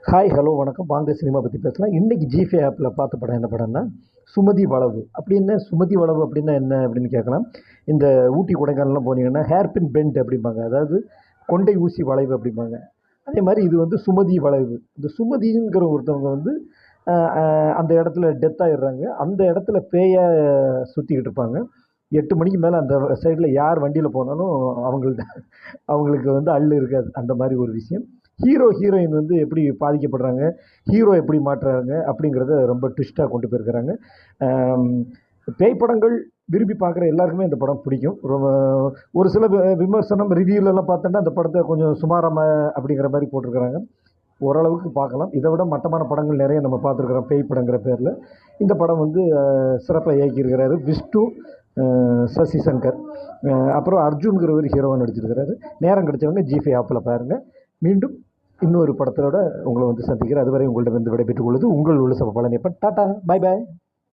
Hi hello வணக்கம். வாங்க cinema பற்றி பேசலாம். இன்றைக்கி ஜிஃபே ஆப்பில் பார்த்த படம் என்ன படம்னா சுமதி வளவு. அப்படி என்ன சுமதி வளவு அப்படின்னா என்ன அப்படின்னு கேட்கலாம். இந்த ஊட்டி கொடைக்கானல்லாம் போனீங்கன்னா ஹேர்பின் பெண்ட் அப்படிம்பாங்க, அதாவது கொண்டை ஊசி வளைவு அப்படிம்பாங்க. அதே மாதிரி இது வந்து சுமதி வளைவு. இந்த சுமதிங்கிற ஒருத்தவங்க வந்து அந்த இடத்துல டெத் ஆகிடுறாங்க. அந்த இடத்துல பேயை சுற்றிக்கிட்டு இருப்பாங்க. 8 மணிக்கு மேலே அந்த சைடில் யார் வண்டியில் போனாலும் அவங்கள்ட்ட அவங்களுக்கு வந்து அள்ளு இருக்காது. அந்த மாதிரி ஒரு விஷயம். ஹீரோ ஹீரோயின் வந்து எப்படி பாதிக்கப்படுறாங்க, ஹீரோ எப்படி மாற்றுறாங்க அப்படிங்கிறத ரொம்ப ட்விஸ்ட்டாக கொண்டு போயிருக்கிறாங்க. பேய் படங்கள் விரும்பி பார்க்குற எல்லாருக்குமே இந்த படம் பிடிக்கும். ஒரு சில விமர்சனம் ரிவ்யூலெல்லாம் பார்த்தோன்னா அந்த படத்தை கொஞ்சம் சுமாரமாக அப்படிங்கிற மாதிரி போட்டிருக்கிறாங்க. ஓரளவுக்கு பார்க்கலாம். இதை விட மட்டமான படங்கள் நிறைய நம்ம பார்த்துருக்குறோம் பேய் படங்கிற பேரில். இந்த படம் வந்து சிறப்பாக இயக்கியிருக்கிறாரு விஷ்ணு, சசி சங்கர், அப்புறம் அர்ஜுன்கிறவர் ஹீரோவாக நடிச்சிருக்கிறாரு. நேரம் கிடைச்சவங்க ஜிஃபே ஆப்பில் பாருங்கள். மீண்டும் இன்னொரு படத்தோட உங்களை வந்து சந்திக்கிறேன். அதுவரை உங்கள்கிட்ட வந்து விடைபெற்றுக் கொள்வது உங்கள் உள்ள பழனியப்பன். Tata, bye bye.